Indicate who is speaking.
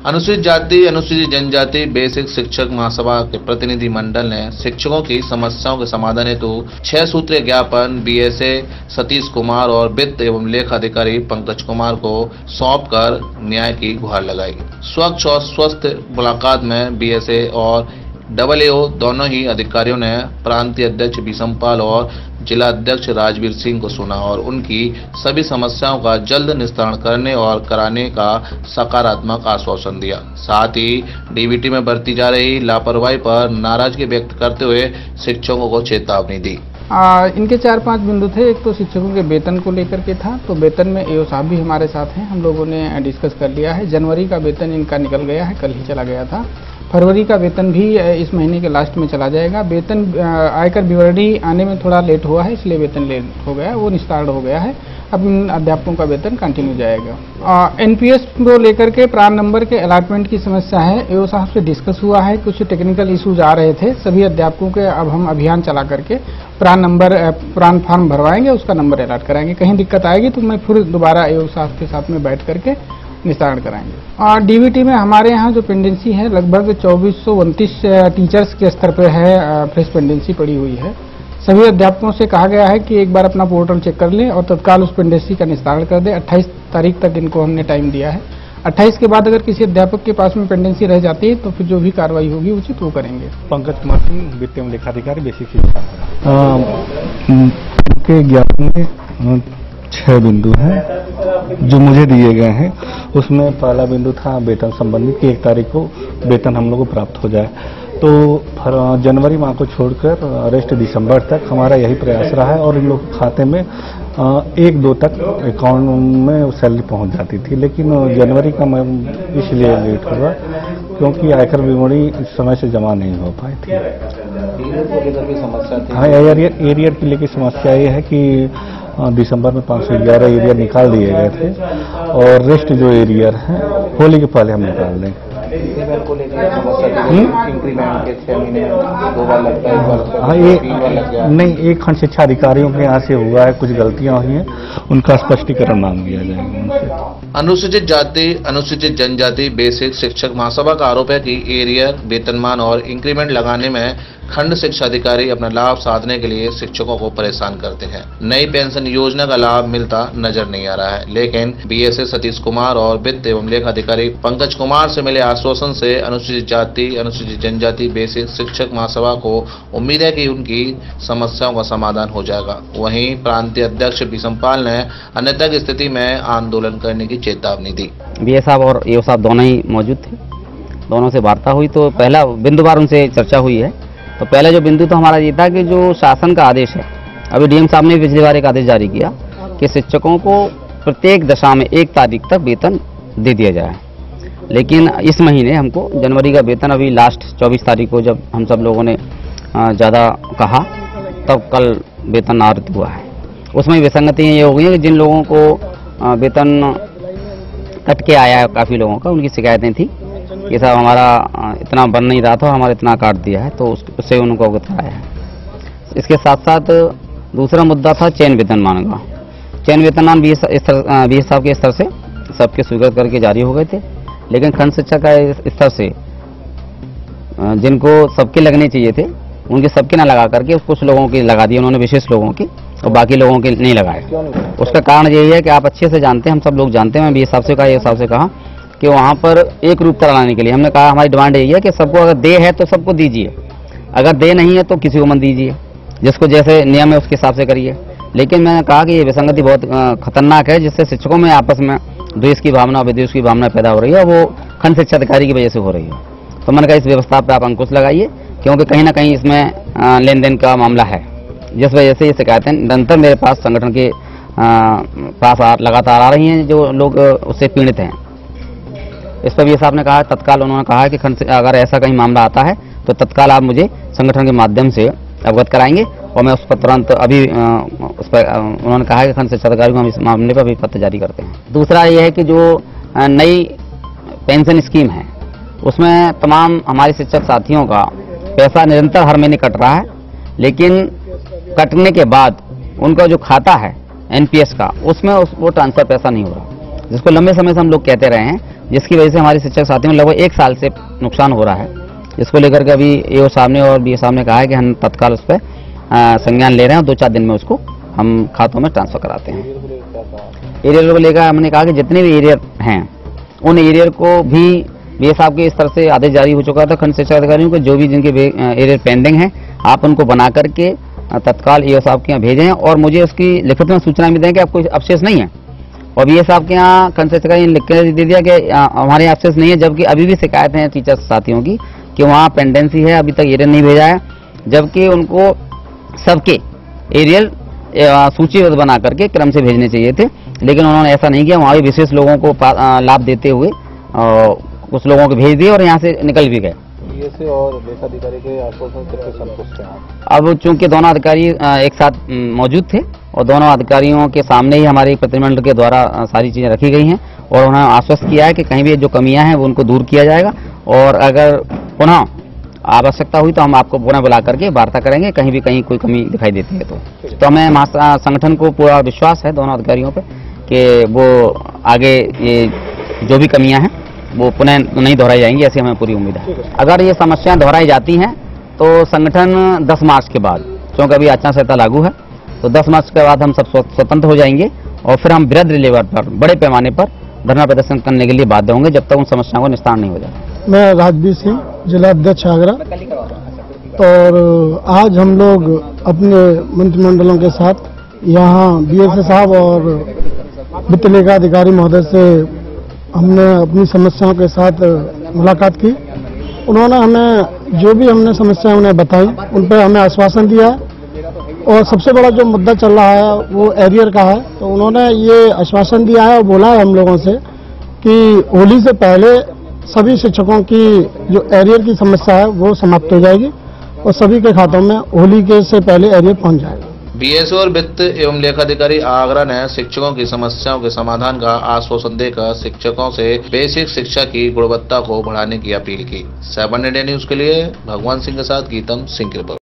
Speaker 1: अनुसूचित जाति अनुसूचित जनजाति बेसिक शिक्षक महासभा के प्रतिनिधि मंडल ने शिक्षकों की समस्याओं के समाधान हेतु 6 सूत्रीय ज्ञापन बीएसए सतीश कुमार और वित्त एवं लेखा अधिकारी पंकज कुमार को सौंपकर न्याय की गुहार लगाई। स्वच्छ और स्वस्थ मुलाकात में बीएसए और AAO दोनों ही अधिकारियों ने प्रांतीय अध्यक्ष बीसमपाल और जिला अध्यक्ष राजवीर सिंह को सुना और उनकी सभी समस्याओं का जल्द निस्तारण करने और कराने का सकारात्मक आश्वासन दिया। साथ ही डीबीटी में बरती जा रही लापरवाही पर नाराजगी व्यक्त करते हुए शिक्षकों को चेतावनी दी।
Speaker 2: इनके 4-5 बिंदु थे। एक तो शिक्षकों के वेतन को लेकर के था, तो वेतन में AO साहब भी हमारे साथ हैं, हम लोगों ने डिस्कस कर लिया है। जनवरी का वेतन इनका निकल गया है, कल ही चला गया था। फरवरी का वेतन भी इस महीने के लास्ट में चला जाएगा। वेतन आयकर विवरणी आने में थोड़ा लेट हुआ है, इसलिए वेतन लेट हो गया, वो निस्तारण हो गया है। अब इन अध्यापकों का वेतन कंटिन्यू जाएगा। NPS को लेकर के प्राण नंबर के अलॉटमेंट की समस्या है, AO साहब से डिस्कस हुआ है, कुछ टेक्निकल इश्यूज आ रहे थे। सभी अध्यापकों के अब हम अभियान चला करके प्राण फॉर्म भरवाएंगे, उसका नंबर अलॉट कराएंगे। कहीं दिक्कत आएगी तो मैं फिर दोबारा AO साहब के साथ में बैठ करके निस्तारण कराएंगे। डीबीटी में हमारे यहाँ जो पेंडेंसी है लगभग 2429 टीचर्स के स्तर पर है, फ्रेश पेंडेंसी पड़ी हुई है। सभी अध्यापकों से कहा गया है कि एक बार अपना पोर्टल चेक कर लें और तत्काल उस पेंडेंसी का निस्तारण कर दें। 28 तारीख तक इनको हमने टाइम दिया है। 28 के बाद अगर किसी अध्यापक के पास में पेंडेंसी रह जाती है तो फिर जो भी कार्रवाई होगी उचित वो करेंगे।
Speaker 3: पंकज कुमार सिंह, वित्त एवं लेखाधिकारी, बेसिक शिक्षा के ज्ञापन में 6 बिंदु हैं जो मुझे दिए गए हैं। उसमें पहला बिंदु था वेतन संबंधी कि 1 तारीख को वेतन हम लोग को प्राप्त हो जाए। तो जनवरी माह को छोड़कर रेस्ट दिसंबर तक हमारा यही प्रयास रहा है और इन लोग खाते में 1-2 तक अकाउंट में सैलरी पहुंच जाती थी। लेकिन जनवरी का इसलिए लेट हुआ क्योंकि आयकर विवरणी समय से जमा नहीं हो पाई थी। हाँ, एरियर की लेकर समस्या ये है कि दिसंबर में 511 एरियर निकाल दिए गए थे और रेस्ट जो एरियर हैं होली के पहले हम निकाल देंगे। हाँ, ये नहीं, एक खंड शिक्षा अधिकारियों के यहाँ से हुआ है, कुछ गलतियां हुई हैं, उनका स्पष्टीकरण मांग लिया जाएगा।
Speaker 1: अनुसूचित जाति अनुसूचित जनजाति बेसिक शिक्षक महासभा का आरोप है कि एरियर, वेतनमान और इंक्रीमेंट लगाने में खंड शिक्षा अधिकारी अपना लाभ साधने के लिए शिक्षकों को परेशान करते हैं। नई पेंशन योजना का लाभ मिलता नजर नहीं आ रहा है, लेकिन बीएसए सतीश कुमार और वित्त एवं लेखा अधिकारी पंकज कुमार से मिले आश्वासन से अनुसूचित जाति अनुसूचित जनजाति बेसिक शिक्षक महासभा को उम्मीद है कि उनकी समस्याओं का समाधान हो जाएगा। वहीं प्रांतीय अध्यक्ष बीसमपाल ने अन्यथा की स्थिति में आंदोलन करने की चेतावनी दी।
Speaker 4: BS साहब और AO साहब दोनों ही मौजूद थे, दोनों से वार्ता हुई। तो पहला बिंदुवार उनसे चर्चा हुई है। तो पहला जो बिंदु तो हमारा ये था कि जो शासन का आदेश है, अभी DM साहब ने पिछली बार एक आदेश जारी किया कि शिक्षकों को प्रत्येक दशा में 1 तारीख तक वेतन दे दिया जाए। लेकिन इस महीने हमको जनवरी का वेतन अभी लास्ट 24 तारीख को जब हम सब लोगों ने ज़्यादा कहा तब कल वेतन आरत हुआ है। उसमें विसंगतियाँ ये हो गई हैं कि जिन लोगों को वेतन कट के आया है, काफ़ी लोगों का उनकी शिकायतें थी कि साहब हमारा इतना बन नहीं रहा था, हमारा इतना काट दिया है, तो उससे उनको अवगत कराया है। इसके साथ साथ दूसरा मुद्दा था चयन वेतनमान का। चयन वेतनमान BS साहब के स्तर से सबके स्वीकृत करके जारी हो गए थे, लेकिन खंड शिक्षा का स्तर से जिनको सबके लगने चाहिए थे उनके सबके ना लगा करके कुछ लोगों की लगा दिए उन्होंने, विशेष लोगों की, और बाकी लोगों के नहीं लगाए। उसका कारण यही है कि आप अच्छे से जानते हैं, हम सब लोग जानते हैं। मैं BS साहब से कहा, AO साहब से कहा कि वहाँ पर एक रूप लाने के लिए हमने कहा हमारी डिमांड यही है कि सबको अगर दे है तो सबको दीजिए, अगर दे नहीं है तो किसी को मत दीजिए, जिसको जैसे नियम है उसके हिसाब से करिए। लेकिन मैंने कहा कि ये विसंगति बहुत खतरनाक है, जिससे शिक्षकों में आपस में द्वेष की भावना, विद्वेष की भावना पैदा हो रही है, वो खंड शिक्षा अधिकारी की वजह से हो रही है। तो मैंने कहा इस व्यवस्था पर आप अंकुश लगाइए, क्योंकि कहीं ना कहीं इसमें लेन देन का मामला है, जिस वजह से ये शिकायतें निरंतर मेरे पास संगठन के पास लगातार आ रही हैं, जो लोग उससे पीड़ित हैं। इस पर BS साहब ने कहा, तत्काल उन्होंने कहा कि अगर ऐसा कहीं मामला आता है तो तत्काल आप मुझे संगठन के माध्यम से अवगत कराएंगे और मैं उस पर तुरंत अभी उस पर उन्होंने कहा कि खंड शिक्षा अधिकारी को हम इस मामले पर अभी पत्र जारी करते हैं। दूसरा ये है कि जो नई पेंशन स्कीम है उसमें तमाम हमारे शिक्षक साथियों का पैसा निरंतर हर महीने कट रहा है, लेकिन कटने के बाद उनका जो खाता है NPS का उसमें वो ट्रांसफर पैसा नहीं हो रहा, जिसको लंबे समय से हम लोग कहते रहे हैं। जिसकी वजह से हमारे शिक्षक साथियों लगभग 1 साल से नुकसान हो रहा है। इसको लेकर के अभी एओ साहब ने और बीए साहब ने कहा है कि हम तत्काल उस पर संज्ञान ले रहे हैं और 2-4 दिन में उसको हम खातों में ट्रांसफर कराते हैं। एरियर को लेकर हमने कहा कि जितने भी एरियर हैं उन एरियर को भी बीए साहब के इस तरह से आदेश जारी हो चुका था खंड शिक्षा अधिकारियों को, जो भी जिनके एरियर पेंडिंग हैं आप उनको बना करके तत्काल एओ साहब के यहाँ भेजें और मुझे उसकी लिखित में सूचना भी दें कि आपको अवशेष नहीं है। और बीए साहब के यहाँ खंड शिक्षा अधिकारी ने लिख कर दे दिया कि हमारे यहाँ अवशेष नहीं है, जबकि अभी भी शिकायत है टीचर साथियों की कि वहाँ पेंडेंसी है, अभी तक एरियर नहीं भेजा है, जबकि उनको सबके एरियल सूचीबद्ध बना करके क्रम से भेजने चाहिए थे, लेकिन उन्होंने ऐसा नहीं किया। वहाँ भी विशेष लोगों को लाभ देते हुए कुछ लोगों को भेज दिए और यहाँ से निकल भी गए।
Speaker 3: बीएसए और लेखाधिकारी के आश्वासन से संतुष्ट हैं?
Speaker 4: अब चूंकि दोनों अधिकारी एक साथ मौजूद थे और दोनों अधिकारियों के सामने ही हमारे प्रतिनिधिमंडल के द्वारा सारी चीजें रखी गई हैं और उन्होंने आश्वस्त किया है कि कहीं भी जो कमियां हैं वो उनको दूर किया जाएगा और अगर पुनः आवश्यकता हुई तो हम आपको पुनः बुला करके वार्ता करेंगे, कहीं भी कहीं कोई कमी दिखाई देती है तो हमें संगठन को पूरा विश्वास है दोनों अधिकारियों पर कि वो आगे ये जो भी कमियां हैं वो पुनः नहीं दोहराई जाएंगी, ऐसी हमें पूरी उम्मीद है। अगर ये समस्याएं दोहराई जाती हैं तो संगठन 10 मार्च के बाद, क्योंकि अभी आचार संहिता लागू है, तो 10 मार्च के बाद हम सब स्वतंत्र हो जाएंगे और फिर हम वृहद लेवल पर बड़े पैमाने पर धरना प्रदर्शन करने के लिए बाध्य होंगे जब तक उन समस्याओं को निस्तारण नहीं हो जाए।
Speaker 5: मैं राजवीर सिंह, जिला अध्यक्ष आगरा, और आज हम लोग अपने मंत्रिमंडलों के साथ यहाँ बीएसए साहब और वित्त लेखा अधिकारी महोदय से हमने अपनी समस्याओं के साथ मुलाकात की। उन्होंने हमें जो भी हमने समस्याएं उन्हें बताई उन पर हमें आश्वासन दिया है और सबसे बड़ा जो मुद्दा चल रहा है वो एरियर का है। तो उन्होंने ये आश्वासन दिया है और बोला है हम लोगों से कि होली से पहले सभी शिक्षकों की जो एरियर की समस्या है वो समाप्त हो जाएगी और सभी के खातों में होली के से पहले एरियर पहुंच जाएगा।
Speaker 1: बीएसए और वित्त एवं लेखाधिकारी आगरा ने शिक्षकों की समस्याओं के समाधान का आश्वासन देकर शिक्षकों से बेसिक शिक्षा की गुणवत्ता को बढ़ाने की अपील की। 7 इंडिया न्यूज के लिए भगवान सिंह के साथ गीतम सिंह की रिपोर्ट।